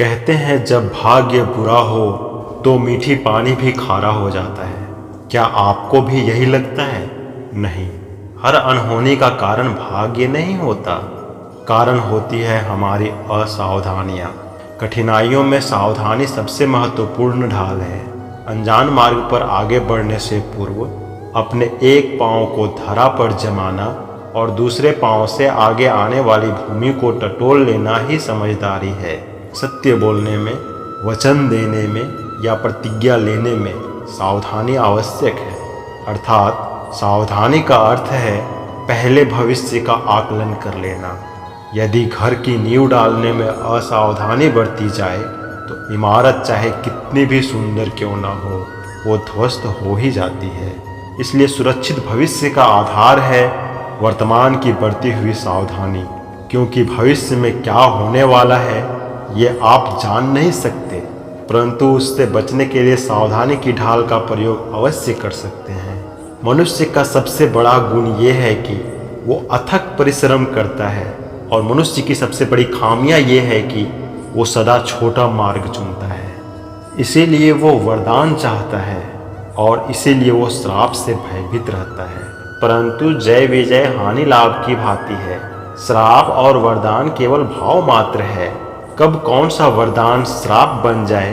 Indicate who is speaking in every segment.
Speaker 1: कहते हैं जब भाग्य बुरा हो तो मीठी पानी भी खारा हो जाता है। क्या आपको भी यही लगता है? नहीं, हर अनहोनी का कारण भाग्य नहीं होता। कारण होती है हमारी असावधानियाँ। कठिनाइयों में सावधानी सबसे महत्वपूर्ण ढाल है। अनजान मार्ग पर आगे बढ़ने से पूर्व अपने एक पाँव को धरा पर जमाना और दूसरे पाँव से आगे आने वाली भूमि को टटोल लेना ही समझदारी है। सत्य बोलने में, वचन देने में या प्रतिज्ञा लेने में सावधानी आवश्यक है। अर्थात सावधानी का अर्थ है पहले भविष्य का आकलन कर लेना। यदि घर की नींव डालने में असावधानी बरती जाए तो इमारत चाहे कितनी भी सुंदर क्यों ना हो, वो ध्वस्त हो ही जाती है। इसलिए सुरक्षित भविष्य का आधार है वर्तमान की बढ़ती हुई सावधानी, क्योंकि भविष्य में क्या होने वाला है ये आप जान नहीं सकते, परंतु उससे बचने के लिए सावधानी की ढाल का प्रयोग अवश्य कर सकते हैं। मनुष्य का सबसे बड़ा गुण ये है कि वो अथक परिश्रम करता है, और मनुष्य की सबसे बड़ी खामियां ये है कि वो सदा छोटा मार्ग चुनता है। इसीलिए वो वरदान चाहता है और इसीलिए वो श्राप से भयभीत रहता है। परंतु जय विजय हानि लाभ की भांति है। श्राप और वरदान केवल भाव मात्र है। कब कौन सा वरदान श्राप बन जाए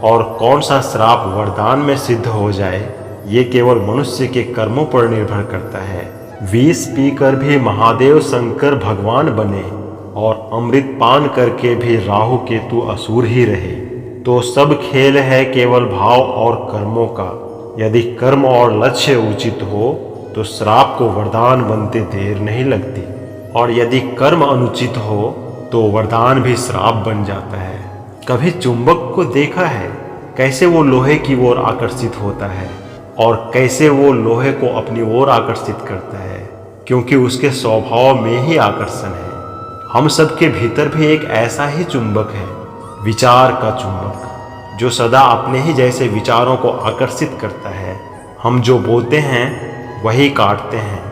Speaker 1: और कौन सा श्राप वरदान में सिद्ध हो जाए, ये केवल मनुष्य के कर्मों पर निर्भर करता है। विष पीकर भी महादेव शंकर भगवान बने और अमृत पान करके भी राहु केतु असुर ही रहे। तो सब खेल है केवल भाव और कर्मों का। यदि कर्म और लक्ष्य उचित हो तो श्राप को वरदान बनते देर नहीं लगती, और यदि कर्म अनुचित हो तो वरदान भी श्राप बन जाता है। कभी चुंबक को देखा है कैसे वो लोहे की ओर आकर्षित होता है और कैसे वो लोहे को अपनी ओर आकर्षित करता है, क्योंकि उसके स्वभाव में ही आकर्षण है। हम सबके भीतर भी एक ऐसा ही चुंबक है, विचार का चुंबक, जो सदा अपने ही जैसे विचारों को आकर्षित करता है। हम जो बोते हैं वही काटते हैं।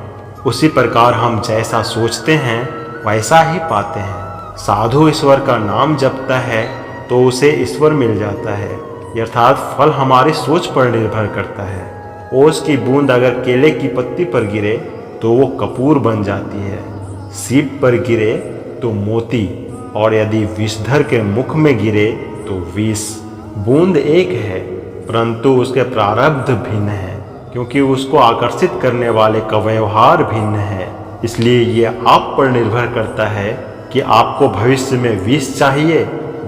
Speaker 1: उसी प्रकार हम जैसा सोचते हैं वैसा ही पाते हैं। साधु ईश्वर का नाम जपता है तो उसे ईश्वर मिल जाता है, अर्थात फल हमारी सोच पर निर्भर करता है। ओस की बूंद अगर केले की पत्ती पर गिरे तो वो कपूर बन जाती है, सीप पर गिरे तो मोती, और यदि विषधर के मुख में गिरे तो विष। बूंद एक है परंतु उसके प्रारब्ध भिन्न है, क्योंकि उसको आकर्षित करने वाले का व्यवहार भिन्न है। इसलिए ये आप पर निर्भर करता है कि आपको भविष्य में विष चाहिए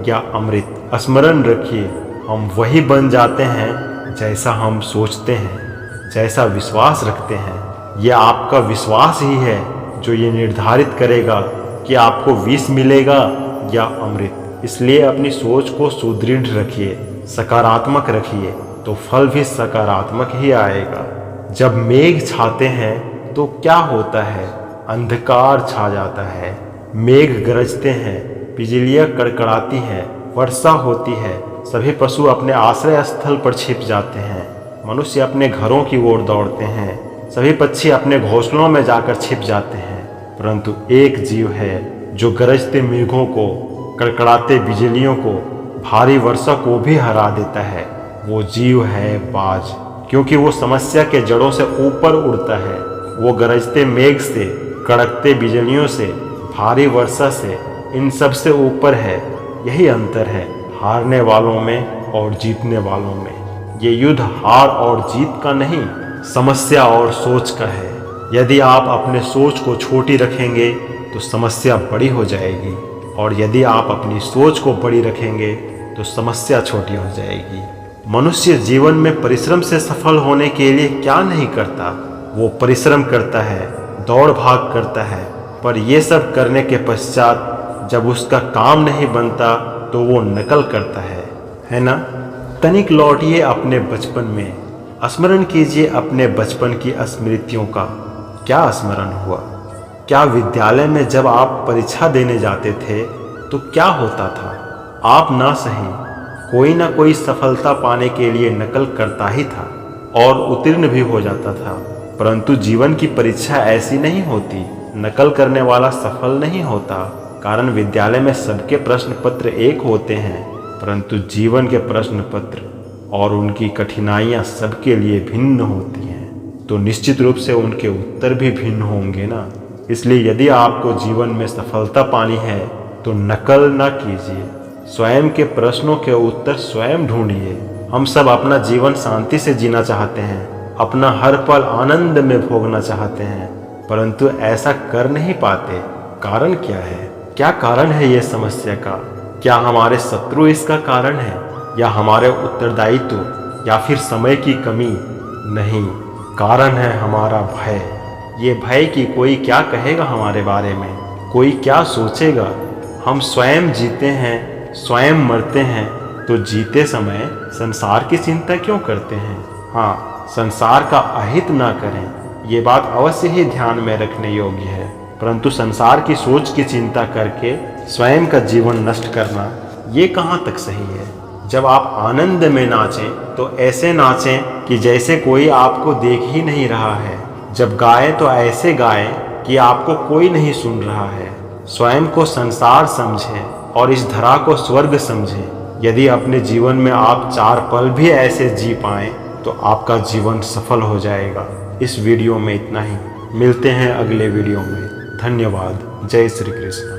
Speaker 1: या अमृत। स्मरण रखिए, हम वही बन जाते हैं जैसा हम सोचते हैं, जैसा विश्वास रखते हैं। यह आपका विश्वास ही है जो ये निर्धारित करेगा कि आपको विष मिलेगा या अमृत। इसलिए अपनी सोच को सुदृढ़ रखिए, सकारात्मक रखिए, तो फल भी सकारात्मक ही आएगा। जब मेघ छाते हैं तो क्या होता है? अंधकार छा जाता है। मेघ गरजते हैं, बिजलियां कड़कड़ाती हैं, वर्षा होती है, सभी पशु अपने आश्रय स्थल पर छिप जाते हैं, मनुष्य अपने घरों की ओर दौड़ते हैं, सभी पक्षी अपने घोंसलों में जाकर छिप जाते हैं। परंतु एक जीव है जो गरजते मेघों को, कड़कड़ाते बिजलियों को, भारी वर्षा को भी हरा देता है। वो जीव है बाज, क्योंकि वो समस्या के जड़ों से ऊपर उड़ता है। वो गरजते मेघ से, कड़कते बिजलियों से, भारी वर्षा से, इन सब से ऊपर है। यही अंतर है हारने वालों में और जीतने वालों में। ये युद्ध हार और जीत का नहीं, समस्या और सोच का है। यदि आप अपने सोच को छोटी रखेंगे तो समस्या बड़ी हो जाएगी, और यदि आप अपनी सोच को बड़ी रखेंगे तो समस्या छोटी हो जाएगी। मनुष्य जीवन में परिश्रम से सफल होने के लिए क्या नहीं करता? वो परिश्रम करता है, दौड़ भाग करता है, पर ये सब करने के पश्चात जब उसका काम नहीं बनता तो वो नकल करता है ना? तनिक लौटिए अपने बचपन में, स्मरण कीजिए अपने बचपन की स्मृतियों का। क्या स्मरण हुआ? क्या विद्यालय में जब आप परीक्षा देने जाते थे तो क्या होता था? आप ना सही कोई ना कोई सफलता पाने के लिए नकल करता ही था और उत्तीर्ण भी हो जाता था। परंतु जीवन की परीक्षा ऐसी नहीं होती। नकल करने वाला सफल नहीं होता, कारण विद्यालय में सबके प्रश्न पत्र एक होते हैं, परंतु जीवन के प्रश्न पत्र और उनकी कठिनाइयाँ सबके लिए भिन्न होती हैं, तो निश्चित रूप से उनके उत्तर भी भिन्न होंगे ना। इसलिए यदि आपको जीवन में सफलता पानी है तो नकल न कीजिए, स्वयं के प्रश्नों के उत्तर स्वयं ढूंढिए। हम सब अपना जीवन शांति से जीना चाहते हैं, अपना हर पल आनंद में भोगना चाहते हैं, परंतु ऐसा कर नहीं पाते। कारण क्या है? क्या कारण है ये समस्या का? क्या हमारे शत्रु इसका कारण है, या हमारे उत्तरदायित्व, या फिर समय की कमी? नहीं, कारण है हमारा भय। ये भय कि कोई क्या कहेगा हमारे बारे में, कोई क्या सोचेगा। हम स्वयं जीते हैं, स्वयं मरते हैं, तो जीते समय संसार की चिंता क्यों करते हैं? हाँ, संसार का अहित ना करें, ये बात अवश्य ही ध्यान में रखने योग्य है, परंतु संसार की सोच की चिंता करके स्वयं का जीवन नष्ट करना, ये कहाँ तक सही है? जब आप आनंद में नाचें तो ऐसे नाचें कि जैसे कोई आपको देख ही नहीं रहा है। जब गाएं तो ऐसे गाएं कि आपको कोई नहीं सुन रहा है। स्वयं को संसार समझें और इस धरा को स्वर्ग समझें। यदि अपने जीवन में आप 4 पल भी ऐसे जी पाएं तो आपका जीवन सफल हो जाएगा। इस वीडियो में इतना ही, मिलते हैं अगले वीडियो में। धन्यवाद। जय श्री कृष्ण।